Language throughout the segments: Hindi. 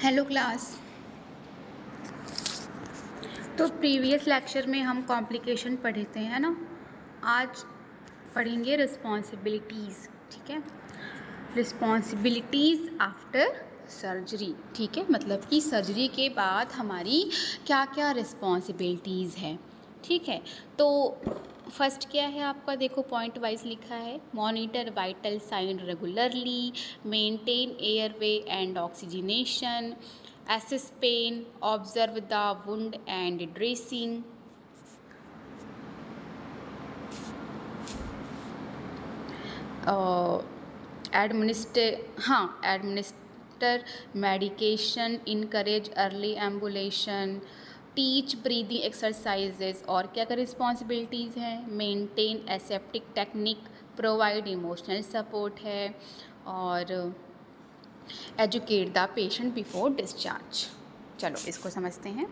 Hello class. तो प्रीवियस लेक्चर में हम कॉम्प्लिकेशन पढ़े थे, है ना। आज पढ़ेंगे रिस्पॉन्सिबिलिटीज़, ठीक है। रिस्पॉन्सिबिलिटीज़ आफ्टर सर्जरी, ठीक है। मतलब कि सर्जरी के बाद हमारी क्या क्या रिस्पॉन्सिबिलिटीज़ है, ठीक है। तो फर्स्ट क्या है आपका, देखो पॉइंट वाइज लिखा है। Monitor vital sign regularly, maintain airway and oxygenation, assess pain, observe the wound and dressing, administer medication, encourage early ambulation, teach breathing exercises. और क्या क्या रिस्पॉन्सिबिलिटीज़ हैं, maintain aseptic technique, provide emotional support है, और educate the patient before discharge. चलो इसको समझते हैं।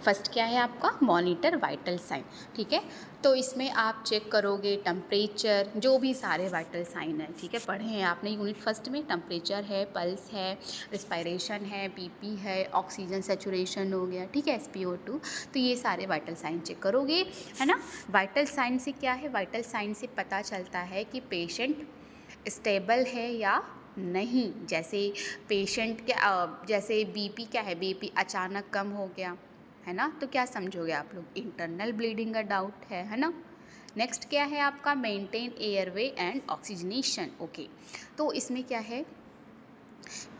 फर्स्ट क्या है आपका, मॉनिटर वाइटल साइन, ठीक है। तो इसमें आप चेक करोगे टेम्परेचर, जो भी सारे वाइटल साइन है, ठीक है। पढ़े हैं आपने यूनिट फर्स्ट में। टेम्परेचर है, पल्स है, रिस्पायरेशन है, बीपी है, ऑक्सीजन सेचुरेशन हो गया, ठीक है, SpO2। तो ये सारे वाइटल साइन चेक करोगे, है ना। वाइटल साइन से क्या है, वाइटल साइन से पता चलता है कि पेशेंट स्टेबल है या नहीं। जैसे पेशेंट के जैसे बीपी क्या है, बीपी अचानक कम हो गया, है ना, तो क्या समझोगे आप लोग, इंटरनल ब्लीडिंग का डाउट है ना। नेक्स्ट क्या है आपका, maintain airway and oxygenation, okay. तो इसमें क्या है,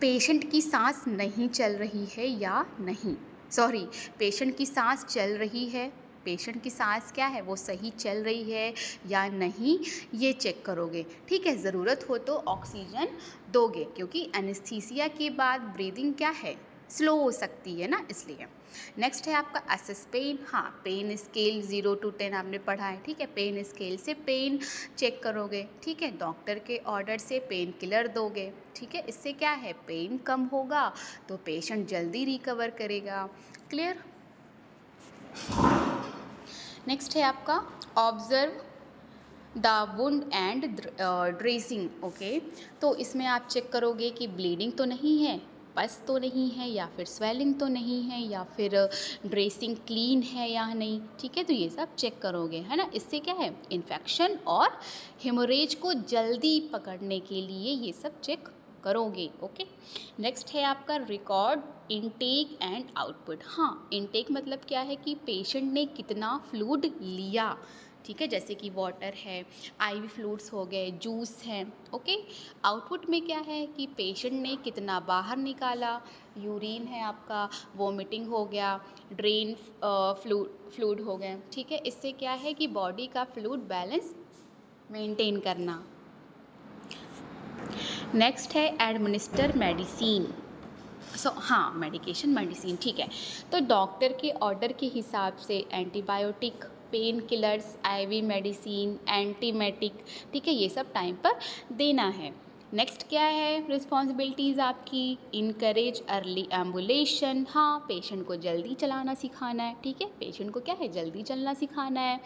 पेशेंट की सांस नहीं चल रही है या नहीं, सॉरी, पेशेंट की सांस चल रही है, पेशेंट की सांस क्या है वो सही चल रही है या नहीं, ये चेक करोगे, ठीक है। ज़रूरत हो तो ऑक्सीजन दोगे, क्योंकि एनेस्थीसिया के बाद ब्रीदिंग क्या है, स्लो हो सकती है ना, इसलिए। नेक्स्ट है आपका असेस पेन। हाँ, पेन स्केल 0 to 10 आपने पढ़ा है, ठीक है। पेन स्केल से पेन चेक करोगे, ठीक है। डॉक्टर के ऑर्डर से पेन किलर दोगे, ठीक है। इससे क्या है, पेन कम होगा तो पेशेंट जल्दी रिकवर करेगा। क्लियर। नेक्स्ट है आपका observe the wound and dressing, okay. तो इसमें आप चेक करोगे कि ब्लीडिंग तो नहीं है, पस तो नहीं है, या फिर स्वेलिंग तो नहीं है, या फिर ड्रेसिंग क्लीन है या नहीं, ठीक है। तो ये सब चेक करोगे, है ना। इससे क्या है, इन्फेक्शन और हेमोरेज को जल्दी पकड़ने के लिए ये सब चेक करोगे, ओके। नेक्स्ट है आपका रिकॉर्ड इनटेक एंड आउटपुट। हाँ, इनटेक मतलब क्या है कि पेशेंट ने कितना फ्लूइड लिया, ठीक है। जैसे कि वाटर है, IV फ्लूइड्स हो गए, जूस है, ओके। आउटपुट में क्या है कि पेशेंट ने कितना बाहर निकाला, यूरिन है आपका, वोमिटिंग हो गया, ड्रेन फ्लूइड हो गए, ठीक है। इससे क्या है कि बॉडी का फ्लूइड बैलेंस मेंटेन करना। नेक्स्ट है एडमिनिस्टर मेडिसिन। हाँ, मेडिसिन, ठीक है। तो डॉक्टर के ऑर्डर के हिसाब से antibiotic, pain killers, IV medicine, antiemetic, ठीक है, ये सब टाइम पर देना है। नेक्स्ट क्या है रिस्पॉन्सिबिलिटीज़ आपकी, इनकरेज अर्ली एम्बुलेशन। हाँ, पेशेंट को जल्दी चलाना सिखाना है, ठीक है। पेशेंट को क्या है, जल्दी चलना सिखाना है,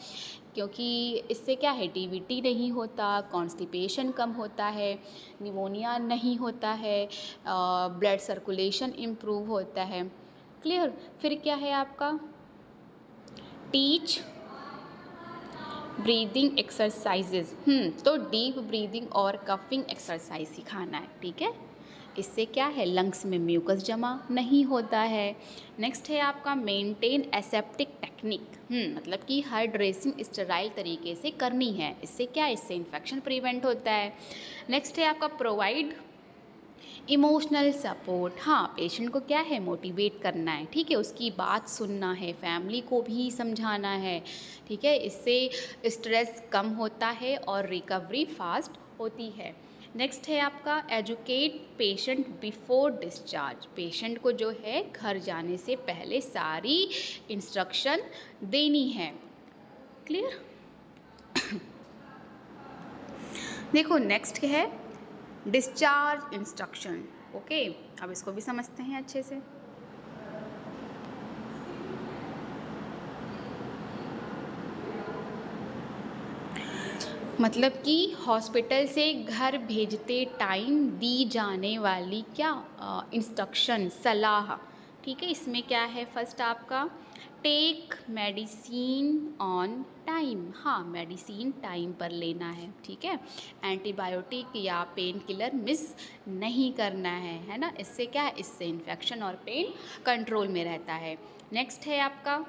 क्योंकि इससे क्या है, DVT नहीं होता, कॉन्स्टिपेशन कम होता है, निमोनिया नहीं होता है, ब्लड सर्कुलेशन इम्प्रूव होता है। क्लियर। फिर क्या है आपका, टीच ब्रीदिंग एक्सरसाइजेज। तो डीप ब्रीदिंग और कफिंग एक्सरसाइज सिखाना है, ठीक है। इससे क्या है, लंग्स में म्यूकस जमा नहीं होता है। नेक्स्ट है आपका मेंटेन एसेप्टिक टेक्निक। मतलब कि हर ड्रेसिंग स्टेराइल तरीके से करनी है। इससे क्या, इससे इन्फेक्शन प्रिवेंट होता है। नेक्स्ट है आपका प्रोवाइड इमोशनल सपोर्ट। हाँ, पेशेंट को क्या है, मोटिवेट करना है, ठीक है, उसकी बात सुनना है, फैमिली को भी समझाना है, ठीक है। इससे स्ट्रेस कम होता है और रिकवरी फास्ट होती है। नेक्स्ट है आपका educate patient before discharge. Patient को जो है घर जाने से पहले सारी इंस्ट्रक्शन देनी है। क्लियर। देखो नेक्स्ट है डिस्चार्ज इंस्ट्रक्शन, ओके। अब इसको भी समझते हैं अच्छे से। मतलब कि हॉस्पिटल से घर भेजते टाइम दी जाने वाली क्या इंस्ट्रक्शन, सलाह। ठीक है, इसमें क्या है फर्स्ट आपका, टेक मेडिसिन ऑन टाइम। हाँ, मेडिसिन टाइम पर लेना है। ठीक है, एंटीबायोटिक या पेन किलर मिस नहीं करना है ना। इससे क्या है, इससे इन्फेक्शन और पेन कंट्रोल में रहता है। नेक्स्ट है आपका,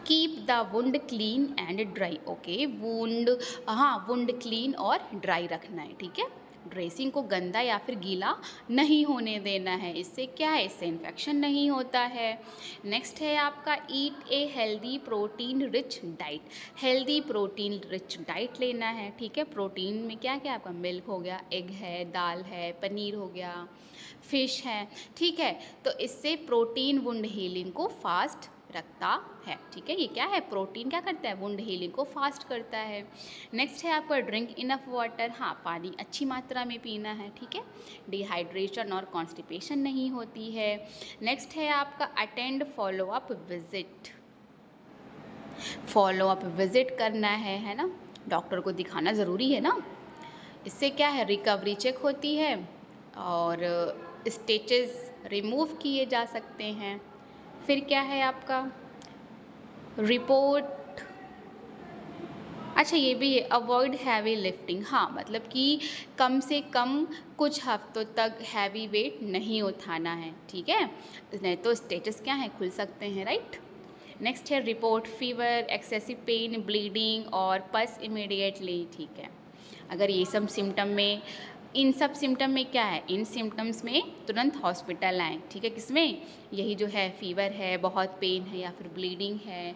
keep the wound clean and dry. Okay, wound, हाँ वुंड क्लीन और ड्राई रखना है। ठीक है, ड्रेसिंग को गंदा या फिर गीला नहीं होने देना है। इससे क्या है, इससे इन्फेक्शन नहीं होता है। नेक्स्ट है आपका, eat a healthy protein rich diet. Healthy protein rich diet लेना है। ठीक है, प्रोटीन में क्या क्या आपका, मिल्क हो गया, एग है, दाल है, पनीर हो गया, फिश है। ठीक है, तो इससे प्रोटीन वुंड हीलिंग को फास्ट रखता है। ठीक है, ये क्या है, प्रोटीन क्या करता है, वुंड हीलिंग को फास्ट करता है। नेक्स्ट है आपका, ड्रिंक इनफ वाटर। हाँ, पानी अच्छी मात्रा में पीना है। ठीक है, डिहाइड्रेशन और कॉन्स्टिपेशन नहीं होती है। नेक्स्ट है आपका, attend follow up visit. Follow up visit करना है ना, डॉक्टर को दिखाना ज़रूरी है ना। इससे क्या है, रिकवरी चेक होती है और स्टिचेस रिमूव किए जा सकते हैं। फिर क्या है आपका, रिपोर्ट, अच्छा ये भी है, अवॉइड हैवी लिफ्टिंग। हाँ, मतलब कि कम से कम कुछ हफ्तों तक हैवी वेट नहीं उठाना है। ठीक है, नहीं तो स्टेटस क्या है, खुल सकते हैं, राइट। नेक्स्ट है, report fever, excessive pain, bleeding और पस इमीडिएटली। ठीक है, अगर ये सब सिम्टम में, इन सब सिम्टम में क्या है, इन सिम्टम्स में तुरंत हॉस्पिटल आएँ। ठीक है, किसमें, यही जो है फीवर है, बहुत पेन है या फिर ब्लीडिंग है,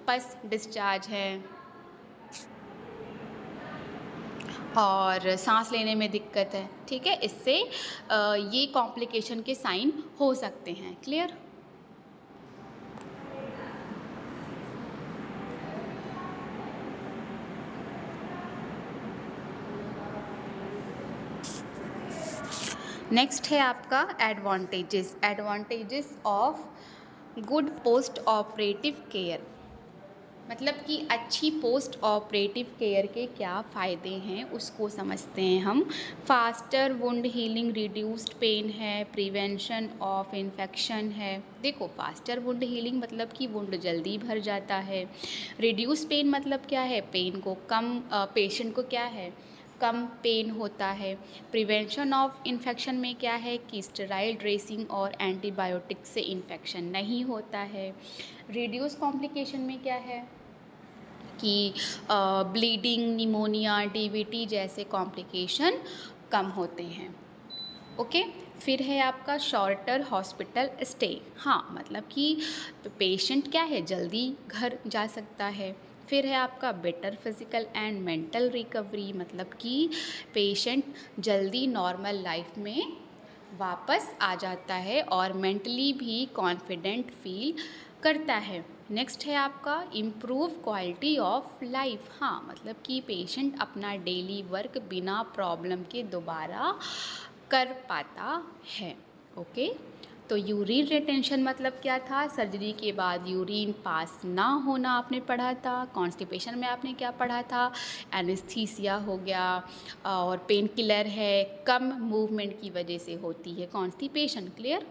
पस डिस्चार्ज है और सांस लेने में दिक्कत है। ठीक है, इससे ये कॉम्प्लिकेशन के साइन हो सकते हैं। क्लियर। नेक्स्ट है आपका, advantages. Advantages of good post operative care, मतलब कि अच्छी पोस्ट ऑपरेटिव केयर के क्या फ़ायदे हैं उसको समझते हैं हम। Faster wound healing, reduced pain है, प्रिवेंशन ऑफ इन्फेक्शन है। देखो, फास्टर वुंड हीलिंग मतलब कि वुंड जल्दी भर जाता है। रिड्यूस पेन मतलब क्या है, पेन को कम, पेशेंट को क्या है, कम पेन होता है। प्रिवेंशन ऑफ इन्फेक्शन में क्या है कि स्टेराइल ड्रेसिंग और एंटीबायोटिक से इन्फेक्शन नहीं होता है। रिड्यूस कॉम्प्लिकेशन में क्या है कि ब्लीडिंग, निमोनिया, डीवीटी जैसे कॉम्प्लिकेशन कम होते हैं। ओके, फिर है आपका शॉर्टर हॉस्पिटल स्टे। हाँ, मतलब कि पेशेंट क्या है, जल्दी घर जा सकता है। फिर है आपका better physical and mental recovery, मतलब कि पेशेंट जल्दी नॉर्मल लाइफ में वापस आ जाता है और मेंटली भी कॉन्फिडेंट फील करता है। नेक्स्ट है आपका इम्प्रूव क्वालिटी ऑफ लाइफ। हाँ, मतलब कि पेशेंट अपना डेली वर्क बिना प्रॉब्लम के दोबारा कर पाता है। ओके, तो यूरिन रिटेंशन मतलब क्या था, सर्जरी के बाद यूरिन पास ना होना आपने पढ़ा था। कॉन्स्टिपेशन में आपने क्या पढ़ा था, एनेस्थीसिया हो गया और पेन किलर है, कम मूवमेंट की वजह से होती है कॉन्स्टिपेशन। क्लियर।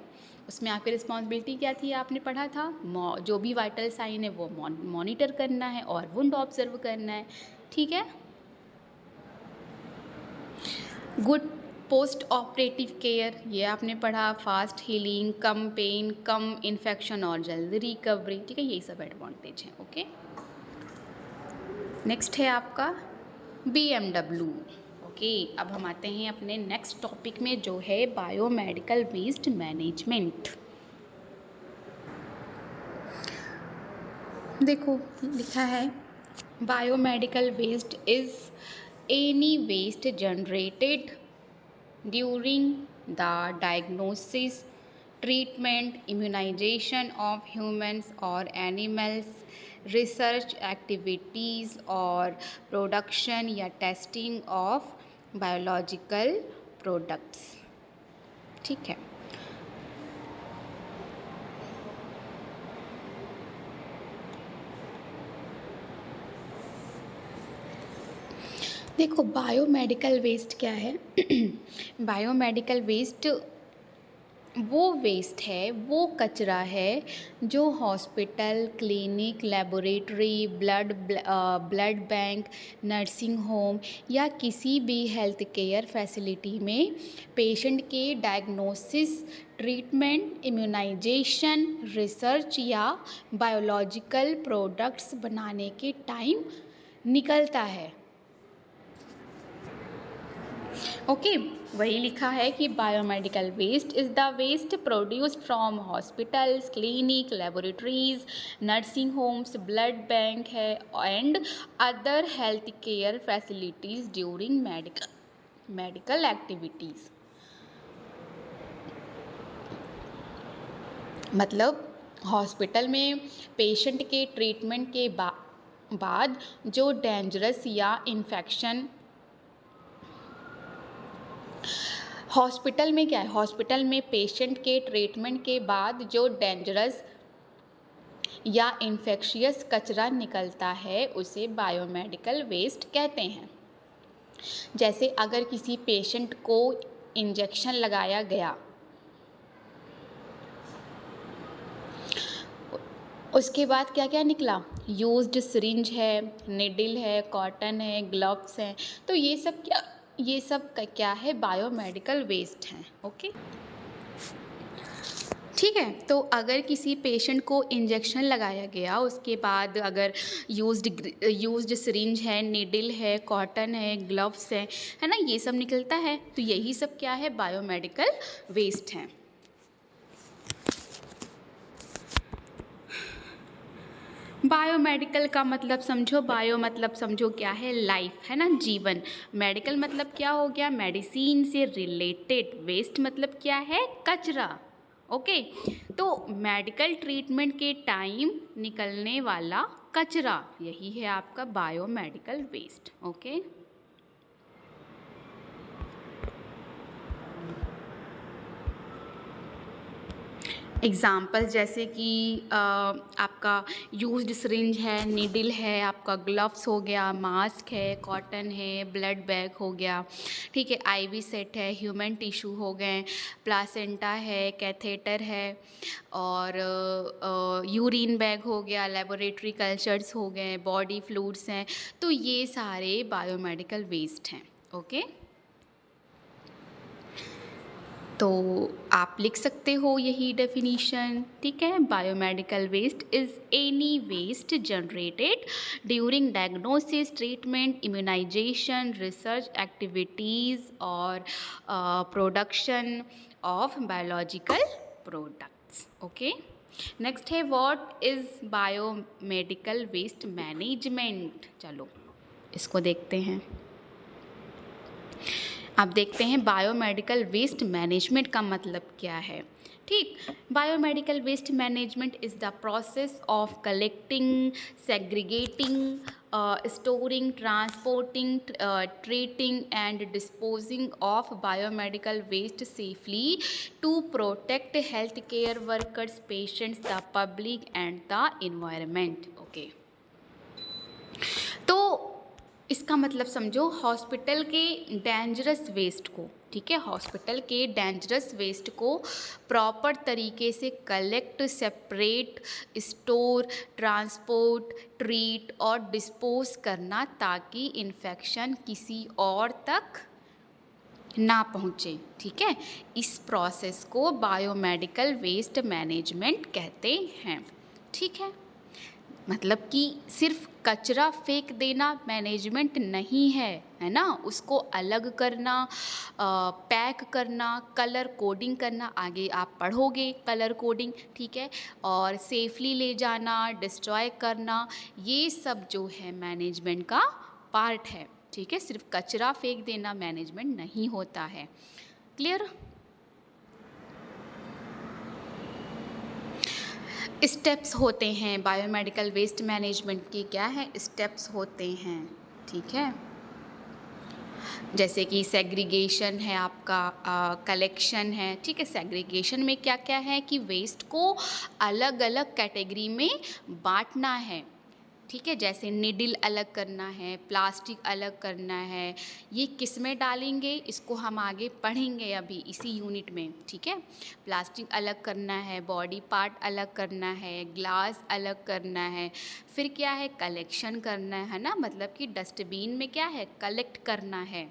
उसमें आपकी रिस्पॉन्सिबिलिटी क्या थी, आपने पढ़ा था, जो भी वाइटल साइन है वो मॉनिटर करना है और वुंड ऑब्जर्व करना है। ठीक है, गुड पोस्ट ऑपरेटिव केयर ये आपने पढ़ा, फास्ट हीलिंग, कम पेन, कम इन्फेक्शन और जल्दी रिकवरी। ठीक है, यही सब एडवांटेज हैं। ओके, नेक्स्ट है आपका BMW। ओके, अब हम आते हैं अपने नेक्स्ट टॉपिक में जो है बायोमेडिकल वेस्ट मैनेजमेंट। देखो लिखा है, biomedical waste is any waste generated during the diagnosis, treatment, immunization of humans or animals, research activities or production या testing of biological products। ठीक है, देखो बायोमेडिकल वेस्ट क्या है। बायोमेडिकल वेस्ट वो वेस्ट है, वो कचरा है जो hospital, clinic, laboratory, blood bank, nursing home या किसी भी हेल्थ केयर फैसिलिटी में पेशेंट के डायग्नोसिस, ट्रीटमेंट, इम्यूनाइजेशन, रिसर्च या बायोलॉजिकल प्रोडक्ट्स बनाने के टाइम निकलता है। ओके, वही लिखा है कि biomedical waste is the waste produced from hospitals, clinic, laboratories, nursing homes, blood bank है and other health care facilities during medical activities. मतलब हॉस्पिटल में पेशेंट के ट्रीटमेंट के बाद जो डेंजरस या इन्फेक्शन, हॉस्पिटल में क्या है, हॉस्पिटल में पेशेंट के ट्रीटमेंट के बाद जो डेंजरस या इन्फेक्शियस कचरा निकलता है उसे बायोमेडिकल वेस्ट कहते हैं। जैसे अगर किसी पेशेंट को इंजेक्शन लगाया गया, उसके बाद क्या क्या निकला, यूज्ड सिरिंज है, निडल है, कॉटन है, ग्लव्स हैं, तो ये सब क्या है, बायोमेडिकल वेस्ट हैं। ओके, ठीक है। तो अगर किसी पेशेंट को इंजेक्शन लगाया गया, उसके बाद अगर यूज्ड सिरिंज है, निडल है, कॉटन है, ग्लव्स है ना, ये सब निकलता है, तो यही सब क्या है, बायोमेडिकल वेस्ट हैं। बायोमेडिकल का मतलब समझो, बायो मतलब समझो क्या है, लाइफ है ना, जीवन। मेडिकल मतलब क्या हो गया, मेडिसिन से रिलेटेड। वेस्ट मतलब क्या है, कचरा। ओके, तो मेडिकल ट्रीटमेंट के टाइम निकलने वाला कचरा, यही है आपका बायोमेडिकल वेस्ट। ओके, एग्ज़ाम्पल जैसे कि आपका यूज्ड सिरिंज है, नीडल है, आपका ग्लव्स हो गया, मास्क है, कॉटन है, ब्लड बैग हो गया, ठीक है, आईवी सेट है, ह्यूमन टिश्यू हो गए, प्लासेंटा है, कैथेटर है, और यूरिन बैग हो गया, लेबोरेटरी कल्चर्स हो गए, बॉडी फ्लूइड्स हैं, तो ये सारे बायोमेडिकल वेस्ट हैं। ओके, तो आप लिख सकते हो यही डेफिनीशन, ठीक है। Biomedical waste is any waste generated during diagnosis, treatment, immunization, research activities और production of biological products. Okay, next है what is biomedical waste management. चलो इसको देखते हैं। अब देखते हैं बायोमेडिकल वेस्ट मैनेजमेंट का मतलब क्या है। ठीक, biomedical waste management is the process of collecting, segregating, storing, transporting, treating and disposing of biomedical waste safely to protect health care workers, patients, the public and the environment. Okay, तो इसका मतलब समझो, हॉस्पिटल के डेंजरस वेस्ट को, ठीक है, हॉस्पिटल के डेंजरस वेस्ट को प्रॉपर तरीके से collect, separate, store, transport, treat और डिस्पोज करना, ताकि इन्फेक्शन किसी और तक ना पहुँचे। ठीक है, इस प्रोसेस को बायोमेडिकल वेस्ट मैनेजमेंट कहते हैं। ठीक है, मतलब कि सिर्फ कचरा फेंक देना मैनेजमेंट नहीं है ना, उसको अलग करना, पैक करना, कलर कोडिंग करना, आगे आप पढ़ोगे कलर कोडिंग, ठीक है, और सेफली ले जाना, डिस्ट्रॉय करना, ये सब जो है मैनेजमेंट का पार्ट है। ठीक है, सिर्फ कचरा फेंक देना मैनेजमेंट नहीं होता है। क्लियर? स्टेप्स होते हैं बायोमेडिकल वेस्ट मैनेजमेंट के, क्या है, स्टेप्स होते हैं। ठीक है, जैसे कि सेग्रीगेशन है आपका, कलेक्शन है। ठीक है, सेग्रीगेशन में क्या क्या है कि वेस्ट को अलग अलग कैटेगरी में बांटना है। ठीक है, जैसे निडल अलग करना है, प्लास्टिक अलग करना है, ये किस में डालेंगे इसको हम आगे पढ़ेंगे अभी इसी यूनिट में, ठीक है। प्लास्टिक अलग करना है, बॉडी पार्ट अलग करना है, ग्लास अलग करना है, फिर क्या है, कलेक्शन करना है ना, मतलब कि डस्टबिन में क्या है, कलेक्ट करना है।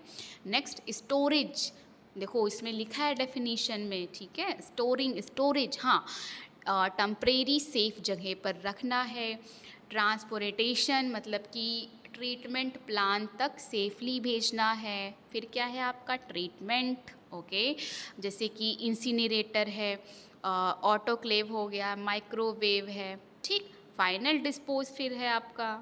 नेक्स्ट स्टोरेज, देखो इसमें लिखा है डेफिनीशन में, ठीक है, स्टोरेज, हाँ, टेम्परेरी सेफ जगह पर रखना है। ट्रांसपोर्टेशन मतलब कि ट्रीटमेंट प्लांट तक सेफली भेजना है। फिर क्या है आपका ट्रीटमेंट, ओके, जैसे कि इंसिनरेटर है, ऑटोक्लेव हो गया, माइक्रोवेव है, ठीक। फाइनल डिस्पोज फिर है आपका,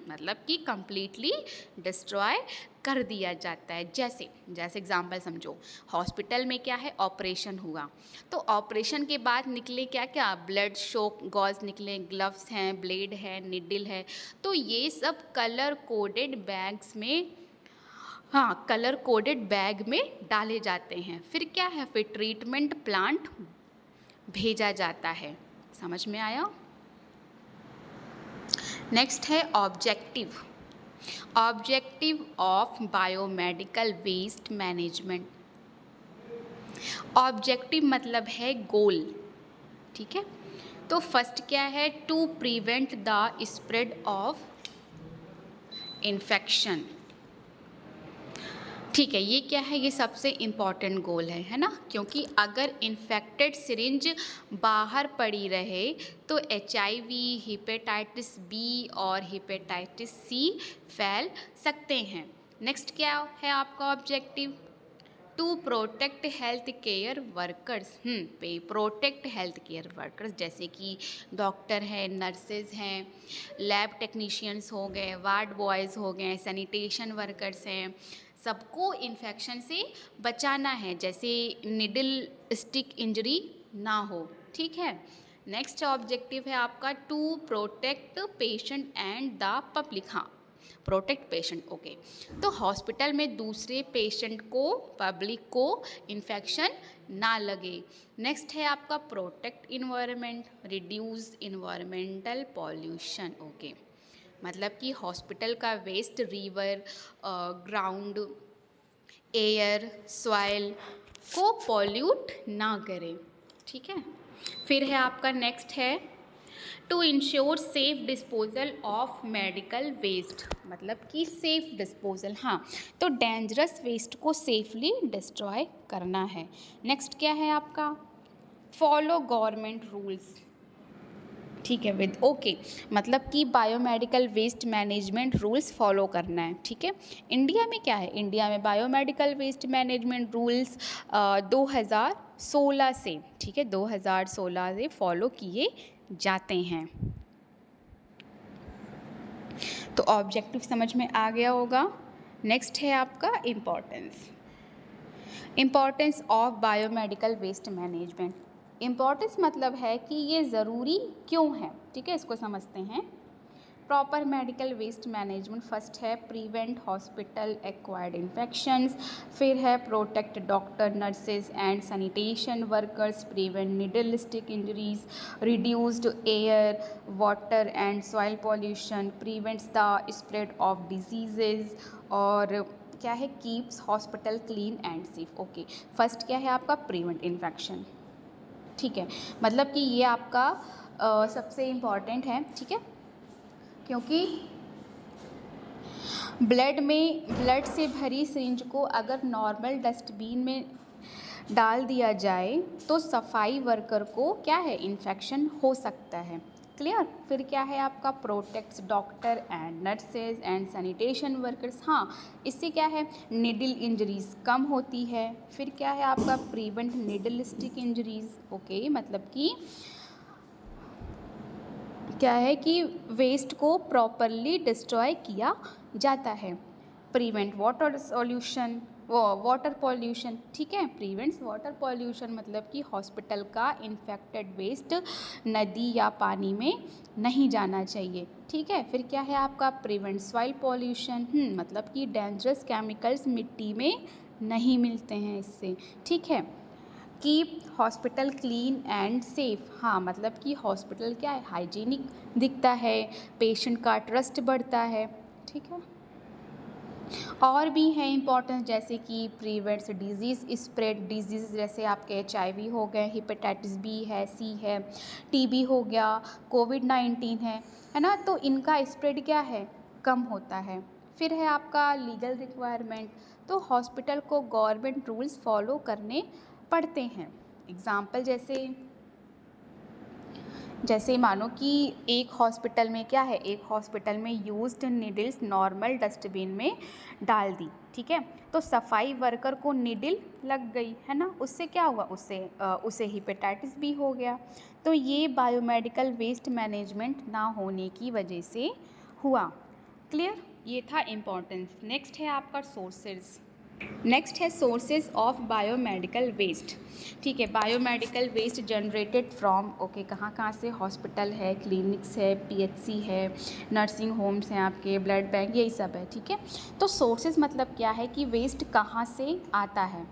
मतलब कि कंप्लीटली डिस्ट्रॉय कर दिया जाता है। जैसे जैसे एग्जांपल समझो, हॉस्पिटल में क्या है, ऑपरेशन हुआ, तो ऑपरेशन के बाद निकले क्या क्या, ब्लड शॉक गॉज निकले, ग्लव्स हैं, ब्लेड है, निडल है, तो ये सब कलर कोडेड बैग्स में, हाँ, कलर कोडेड बैग में डाले जाते हैं। फिर क्या है, फिर ट्रीटमेंट प्लांट भेजा जाता है। समझ में आया। नेक्स्ट है objective of biomedical waste management. Objective मतलब है गोल, ठीक है। तो फर्स्ट क्या है, to prevent the spread of infection, ठीक है। ये क्या है, ये सबसे इम्पॉर्टेंट गोल है ना, क्योंकि अगर इन्फेक्टेड सिरिंज बाहर पड़ी रहे तो HIV, हेपेटाइटिस बी और हेपेटाइटिस C फैल सकते हैं। नेक्स्ट क्या है आपका objective, to protect health care workers, protect health care workers, जैसे कि डॉक्टर हैं, नर्सेज हैं, लैब टेक्नीशियंस हो गए, वार्ड बॉयज़ हो गए, सैनिटेशन वर्कर्स हैं, सबको इन्फेक्शन से बचाना है, जैसे निडल स्टिक इंजरी ना हो, ठीक है। नेक्स्ट ऑब्जेक्टिव है आपका to protect patient and the public, हाँ, प्रोटेक्ट पेशेंट, ओके। तो हॉस्पिटल में दूसरे पेशेंट को, पब्लिक को इन्फेक्शन ना लगे। नेक्स्ट है आपका protect environment, reduce environmental pollution, okay, मतलब कि हॉस्पिटल का waste river, ground, air, soil को पॉल्यूट ना करे, ठीक है। फिर है आपका नेक्स्ट है to ensure safe disposal of medical waste, मतलब कि सेफ डिस्पोजल, हाँ, तो डेंजरस वेस्ट को सेफली डिस्ट्रॉय करना है। नेक्स्ट क्या है आपका, फॉलो गवर्नमेंट रूल्स, ठीक है, विद ओके, मतलब कि biomedical waste management rules follow करना है, ठीक है। इंडिया में क्या है, इंडिया में बायोमेडिकल वेस्ट मैनेजमेंट रूल्स 2016 से, ठीक है, 2016 से फॉलो किए जाते हैं। तो ऑब्जेक्टिव समझ में आ गया होगा। नेक्स्ट है आपका importance of biomedical waste management. Importance मतलब है कि ये ज़रूरी क्यों है, ठीक है, इसको समझते हैं। Proper medical waste management, first है प्रिवेंट हॉस्पिटल एक्वायर्ड इन्फेक्शंस, फिर है protect doctor, nurses and sanitation workers, prevent needle stick injuries, reduced air, water and soil pollution, prevents the spread of diseases, और क्या है, keeps hospital clean and safe, okay. First क्या है आपका प्रिवेंट इन्फेक्शन, ठीक है, मतलब कि ये आपका सबसे इम्पॉर्टेंट है, ठीक है, क्योंकि ब्लड से भरी सिरिंज को अगर नॉर्मल डस्टबिन में डाल दिया जाए तो सफाई वर्कर को क्या है, इन्फेक्शन हो सकता है, क्लियर। फिर क्या है आपका protects doctor and nurses and sanitation workers, हाँ, इससे क्या है, निडल इंजरीज कम होती है। फिर क्या है आपका prevent needle stick injuries, okay, मतलब कि क्या है कि वेस्ट को प्रॉपरली डिस्ट्रॉय किया जाता है। प्रिवेंट वाटर पॉल्यूशन, ठीक है, प्रिवेंट्स वाटर पॉल्यूशन मतलब कि हॉस्पिटल का इन्फेक्टेड वेस्ट नदी या पानी में नहीं जाना चाहिए, ठीक है। फिर क्या है आपका प्रिवेंट सॉइल पॉल्यूशन, मतलब कि डेंजरस केमिकल्स मिट्टी में नहीं मिलते हैं इससे, ठीक है। Keep hospital clean and safe. हाँ, मतलब कि हॉस्पिटल क्या है, हाइजीनिक दिखता है, पेशेंट का ट्रस्ट बढ़ता है। ठीक है, और भी है इम्पोर्टेंस, जैसे कि प्रिवेंट्स डिजीज़ स्प्रेड, डिजीज़ जैसे आपके HIV हो गए, हेपेटाइटिस B है, C है, TB हो गया, कोविड-19 है ना, तो इनका स्प्रेड क्या है, कम होता है। फिर है आपका लीगल रिक्वायरमेंट, तो हॉस्पिटल को गवर्नमेंट रूल्स फॉलो करने पड़ते हैं। एग्जाम्पल जैसे मानो कि एक हॉस्पिटल में क्या है, एक हॉस्पिटल में यूज्ड नीडल्स नॉर्मल डस्टबिन में डाल दी, ठीक है, तो सफाई वर्कर को नीडल लग गई है ना, उससे क्या हुआ, उसे हेपेटाइटिस B हो गया। तो ये बायोमेडिकल वेस्ट मैनेजमेंट ना होने की वजह से हुआ। क्लियर, ये था इम्पोर्टेंस। नेक्स्ट है आपका सोर्सेज। नेक्स्ट है सोर्सेज ऑफ बायोमेडिकल वेस्ट। ठीक है, biomedical waste generated from, okay, कहाँ कहाँ से, हॉस्पिटल है, क्लिनिक्स है, PHC है, नर्सिंग होम्स हैं आपके, ब्लड बैंक, यही सब है। ठीक है, तो सोर्सेज मतलब क्या है कि वेस्ट कहाँ से आता है।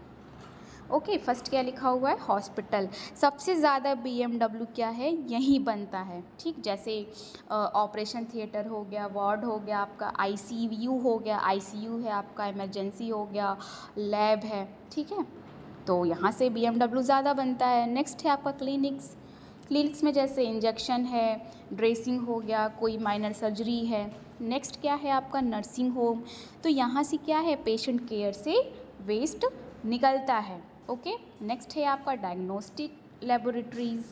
ओके, फर्स्ट क्या लिखा हुआ है, हॉस्पिटल। सबसे ज़्यादा BMW क्या है, यहीं बनता है। ठीक, जैसे ऑपरेशन थिएटर हो गया, वार्ड हो गया आपका, ICU हो गया, ICU है आपका, इमरजेंसी हो गया, लैब है। ठीक है, तो यहाँ से BMW ज़्यादा बनता है। नेक्स्ट है आपका क्लिनिक्स। क्लिनिक्स में जैसे इंजेक्शन है, ड्रेसिंग हो गया, कोई माइनर सर्जरी है। नेक्स्ट क्या है आपका नर्सिंग होम, तो यहाँ से क्या है, पेशेंट केयर से वेस्ट निकलता है। ओके, नेक्स्ट है आपका डायग्नोस्टिक लेबोरेटरीज़।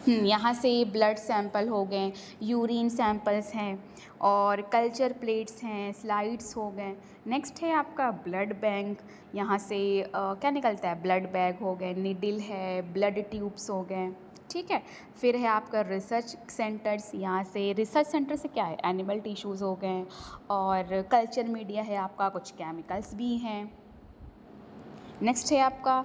यहाँ से ब्लड सैंपल हो गए, यूरिन सैंपल्स हैं, और कल्चर प्लेट्स हैं, स्लाइड्स हो गए। नेक्स्ट है आपका ब्लड बैंक। यहाँ से क्या निकलता है, ब्लड बैग हो गए, निडल है, ब्लड ट्यूब्स हो गए। ठीक है, फिर है आपका रिसर्च सेंटर्स। यहाँ से रिसर्च सेंटर से क्या है, एनिमल टिश्यूज़ हो गए, और कल्चर मीडिया है आपका, कुछ केमिकल्स भी हैं। नेक्स्ट है आपका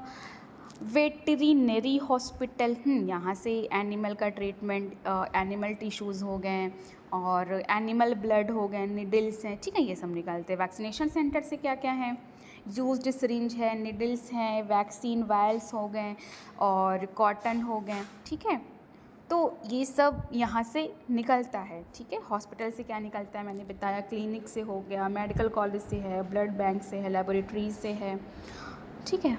वेटरिनरी हॉस्पिटल। यहाँ से एनिमल का ट्रीटमेंट, एनिमल टिश्यूज़ हो गए, और एनिमल ब्लड हो गए, निडल्स हैं, ठीक है, ये सब निकालते हैं। वैक्सीनेशन सेंटर से क्या क्या है, यूज्ड सिरिंज है, निडल्स हैं, वैक्सीन वायल्स हो गए, और कॉटन हो गए। ठीक है, तो ये सब यहाँ से निकलता है। ठीक है, हॉस्पिटल से क्या निकलता है मैंने बताया, क्लिनिक से हो गया, मेडिकल कॉलेज से है, ब्लड बैंक से है, लेबोरेटरीज से है। ठीक है,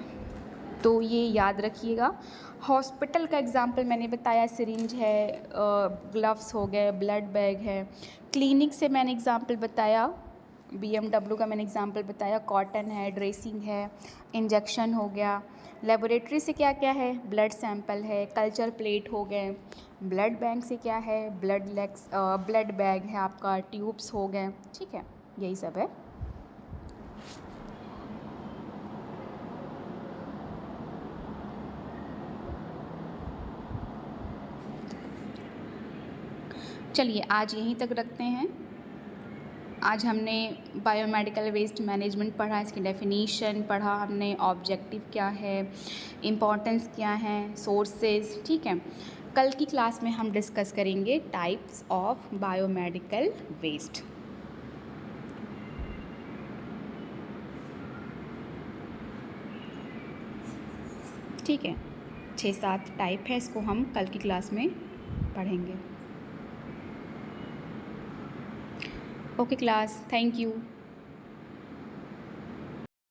तो ये याद रखिएगा। हॉस्पिटल का एग्जाम्पल मैंने बताया, सिरिंज है, ग्लव्स हो गए, ब्लड बैग है। क्लिनिक से मैंने एग्जाम्पल बताया, BMW का मैंने एग्जाम्पल बताया, कॉटन है, ड्रेसिंग है, इंजेक्शन हो गया। लेबोरेटरी से क्या क्या है, ब्लड सैंपल है, कल्चर प्लेट हो गए। ब्लड बैंक से क्या है, ब्लड बैग है आपका, ट्यूब्स हो गए। ठीक है, यही सब है। चलिए आज यहीं तक रखते हैं। आज हमने बायोमेडिकल वेस्ट मैनेजमेंट पढ़ा, इसकी डेफिनीशन पढ़ा हमने, ऑब्जेक्टिव क्या है, इम्पोर्टेंस क्या है, सोर्सेज। ठीक है, कल की क्लास में हम डिस्कस करेंगे टाइप्स ऑफ बायोमेडिकल वेस्ट। ठीक है, 6-7 टाइप है, इसको हम कल की क्लास में पढ़ेंगे। Okay class, thank you.